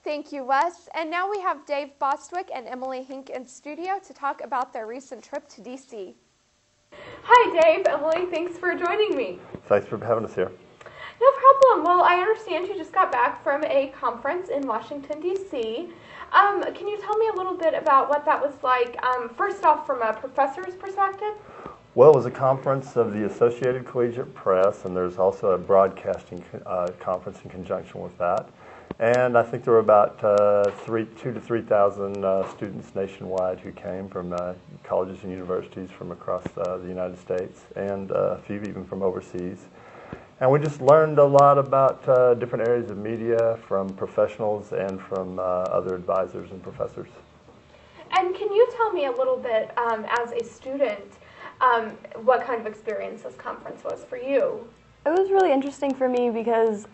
Thank you, Wes. And now we have Dave Bostwick and Emily Hink in studio to talk about their recent trip to D.C. Hi, Dave. Emily, thanks for joining me. Thanks for having us here. No problem. Well, I understand you just got back from a conference in Washington, D.C. Can you tell me a little bit about what that was like, first off, from a professor's perspective? Well, it was a conference of the Associated Collegiate Press, and there's also a broadcasting conference in conjunction with that. And I think there were about 2,000 to 3,000 students nationwide who came from colleges and universities from across the United States, and a few even from overseas. And we just learned a lot about different areas of media from professionals and from other advisors and professors. And can you tell me a little bit, as a student, what kind of experience this conference was for you? It was really interesting for me because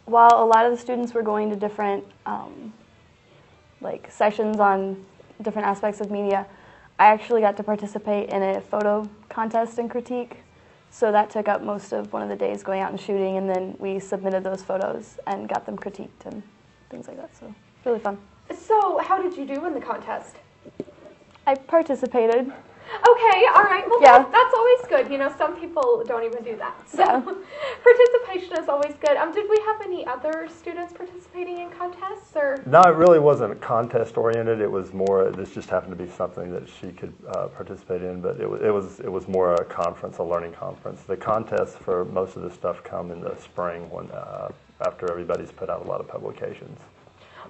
while a lot of the students were going to different sessions on different aspects of media, I actually got to participate in a photo contest and critique. So that took up most of one of the days, going out and shooting, and then we submitted those photos and got them critiqued and things like that. So really fun. So how did you do in the contest? I participated. Okay, all right. Well, yeah. That's always good. You know, some people don't even do that. So yeah. Participation is always good. Did we have any other students participating in contests? Or? No, it really wasn't contest oriented. It was more. This just happened to be something that she could participate in. But it was more a conference, a learning conference. The contests for most of the stuff come in the spring when after everybody's put out a lot of publications.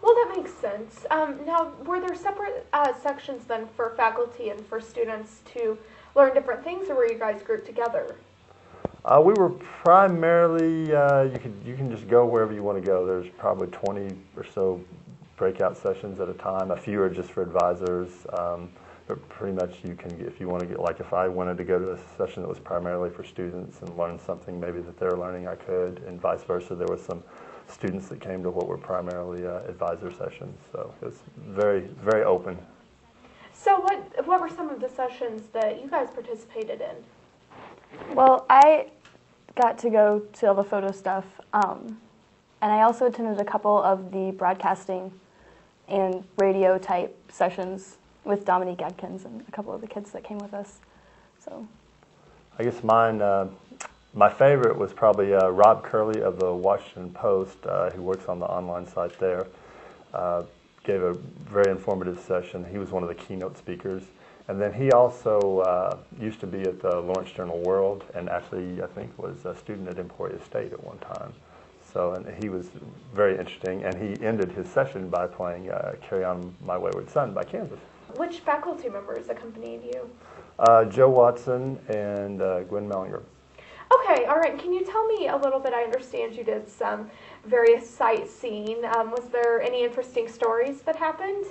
Well, that makes sense. Now, were there separate sections then for faculty and for students to learn different things, or were you guys grouped together? We were primarily, you can just go wherever you want to go. There's probably 20 or so breakout sessions at a time. A few are just for advisors, but pretty much you can, if you want to get, like if I wanted to go to a session that was primarily for students and learn something maybe that they're learning, I could, and vice versa. There was some students that came to what were primarily advisor sessions, so it was very, very open. So what were some of the sessions that you guys participated in? Well, I got to go to all the photo stuff, and I also attended a couple of the broadcasting and radio type sessions with Dominique Adkins and a couple of the kids that came with us. So, I guess mine. My favorite was probably Rob Curley of the Washington Post, who works on the online site there. Gave a very informative session. He was one of the keynote speakers. And then he also used to be at the Lawrence Journal World, and actually I think was a student at Emporia State at one time. So, and he was very interesting, and he ended his session by playing Carry On My Wayward Son by Kansas. Which faculty members accompanied you? Joe Watson and Gwen Mellinger. Okay, all right. Can you tell me a little bit? I understand you did some various sightseeing. Was there any interesting stories that happened?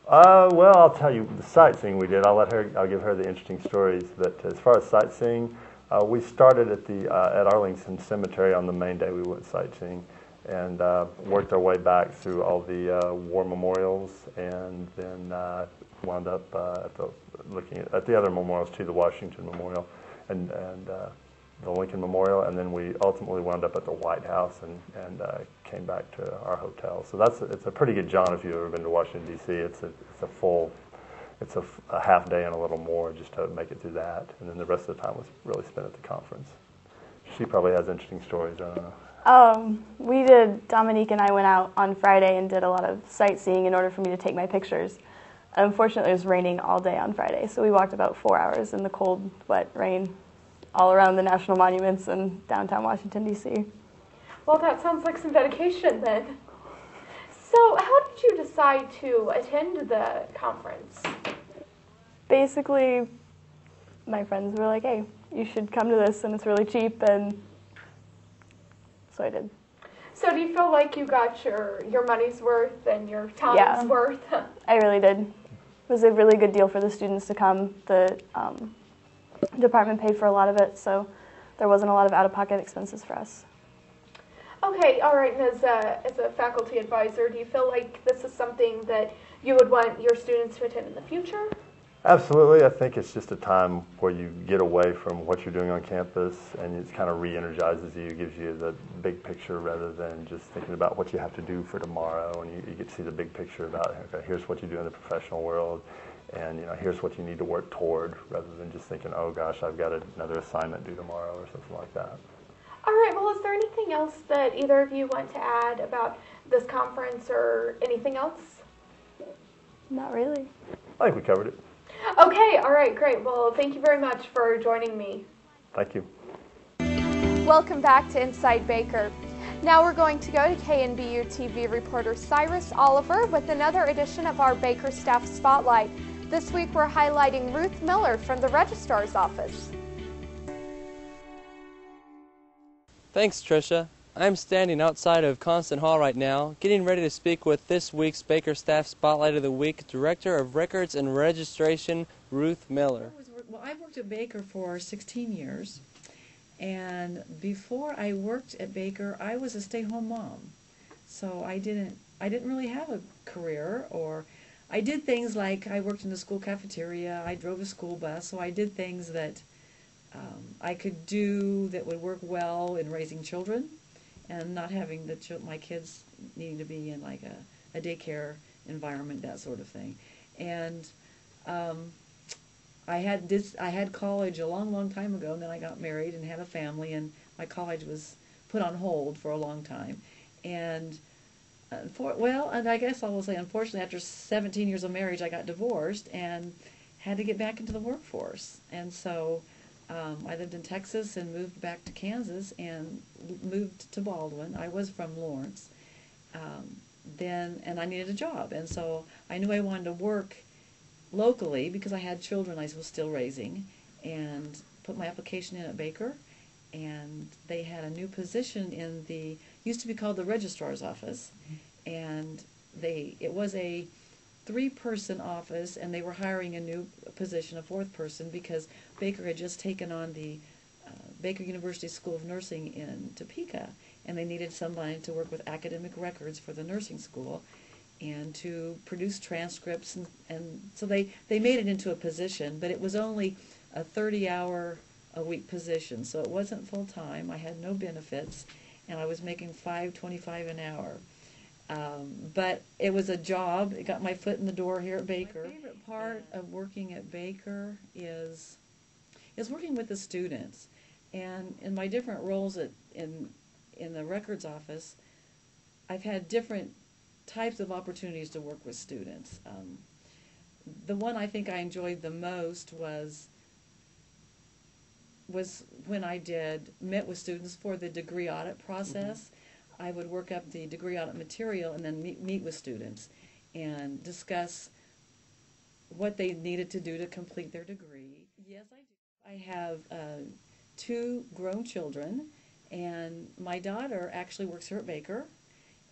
Well, I'll tell you the sightseeing we did. I'll give her the interesting stories. But as far as sightseeing, we started at Arlington Cemetery on the main day we went sightseeing, and worked our way back through all the war memorials, and then wound up looking at the other memorials too, the Washington Memorial and the Lincoln Memorial, and then we ultimately wound up at the White House and came back to our hotel. So it's a pretty good jaunt if you've ever been to Washington D.C. It's a half day and a little more just to make it through that, and then the rest of the time was really spent at the conference. She probably has interesting stories. I don't know. Dominique and I went out on Friday and did a lot of sightseeing in order for me to take my pictures. Unfortunately, it was raining all day on Friday, so we walked about 4 hours in the cold, wet rain all around the national monuments in downtown Washington, D.C. Well, that sounds like some dedication then. So how did you decide to attend the conference? Basically, my friends were like, hey, you should come to this, and it's really cheap, and so I did. So do you feel like you got your money's worth and your time's worth? I really did. It was a really good deal for the students to come. The department paid for a lot of it, so there wasn't a lot of out-of-pocket expenses for us. Okay, all right. And as a faculty advisor, do you feel like this is something that you would want your students to attend in the future? Absolutely. I think it's just a time where you get away from what you're doing on campus, and it kind of re-energizes you, gives you the big picture rather than just thinking about what you have to do for tomorrow. And you get to see the big picture about, okay, here's what you do in the professional world, and here's what you need to work toward, rather than just thinking, oh gosh, I've got another assignment due tomorrow or something like that. All right, well, is there anything else that either of you want to add about this conference or anything else? Not really. I think we covered it. Okay, all right, great. Well, thank you very much for joining me. Thank you. Welcome back to Inside Baker. Now we're going to go to KNBU TV reporter Cyrus Oliver with another edition of our Baker Staff Spotlight. This week we're highlighting Ruth Miller from the Registrar's Office. Thanks, Tricia. I'm standing outside of Constant Hall right now, getting ready to speak with this week's Baker Staff Spotlight of the Week, Director of Records and Registration, Ruth Miller. Well, I've worked at Baker for 16 years, and before I worked at Baker, I was a stay-home mom. So I didn't really have a career, or I did things like I worked in the school cafeteria, I drove a school bus, so I did things that I could do that would work well in raising children, and not having my kids needing to be in like a daycare environment, that sort of thing. And I had college a long time ago, and then I got married and had a family, and my college was put on hold for a long time. And and I guess I will say, unfortunately, after 17 years of marriage, I got divorced and had to get back into the workforce. And so I lived in Texas and moved back to Kansas and moved to Baldwin. I was from Lawrence. And I needed a job. And so I knew I wanted to work locally because I had children I was still raising, and put my application in at Baker. And they had a new position in used to be called the Registrar's Office. And it was a 3-person office, and they were hiring a new position, a 4th person, because Baker had just taken on the Baker University School of Nursing in Topeka, and they needed somebody to work with academic records for the nursing school and to produce transcripts, and so they made it into a position, but it was only a 30-hour-a-week position, so it wasn't full-time. I had no benefits, and I was making $5.25 an hour. But it was a job. It got my foot in the door here at Baker. My favorite part of working at Baker is working with the students. And in my different roles in the records office, I've had different types of opportunities to work with students. The one I think I enjoyed the most was when I met with students for the degree audit process. Mm-hmm. I would work up the degree audit material and then meet with students and discuss what they needed to do to complete their degree. Yes, I do. I have 2 grown children, and my daughter actually works here at Baker,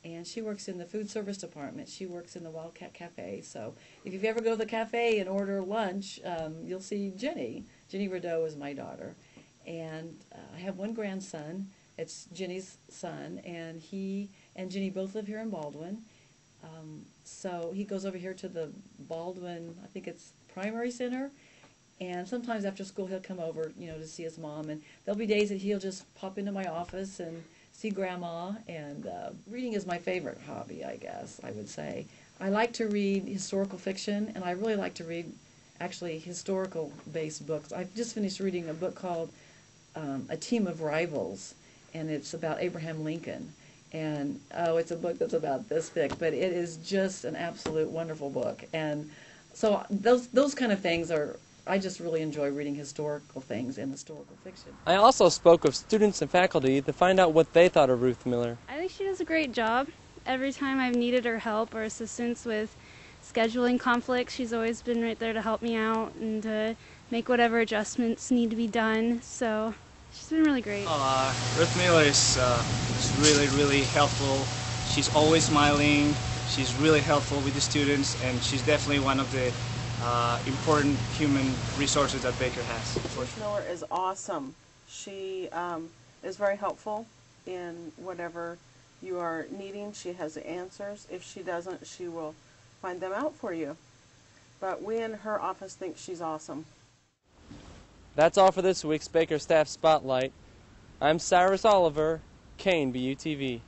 and she works in the food service department. She works in the Wildcat Cafe. So if you ever go to the cafe and order lunch, you'll see Jenny. Jenny Rideau is my daughter. And I have 1 grandson. It's Jenny's son, and he and Jenny both live here in Baldwin. So he goes over here to the Baldwin, I think it's primary center, and sometimes after school he'll come over, to see his mom. And there'll be days that he'll just pop into my office and see Grandma. And reading is my favorite hobby, I guess I would say. I like to read historical fiction, and I really like to read actually historical-based books. I've just finished reading a book called A Team of Rivals, and it's about Abraham Lincoln. And, it's a book that's about this thick, but it is just an absolute wonderful book. And so those kind of things I just really enjoy reading historical things and historical fiction. I also spoke with students and faculty to find out what they thought of Ruth Miller. I think she does a great job. Every time I've needed her help or assistance with scheduling conflicts, she's always been right there to help me out and to make whatever adjustments need to be done. So she's been really great. Ruth Miller is really, really helpful. She's always smiling. She's really helpful with the students, and she's definitely one of the important human resources that Baker has. Ruth Miller is awesome. She is very helpful in whatever you are needing. She has the answers. If she doesn't, she will find them out for you. but we in her office think she's awesome. That's all for this week's Baker Staff Spotlight. I'm Cyrus Oliver, KNBU TV.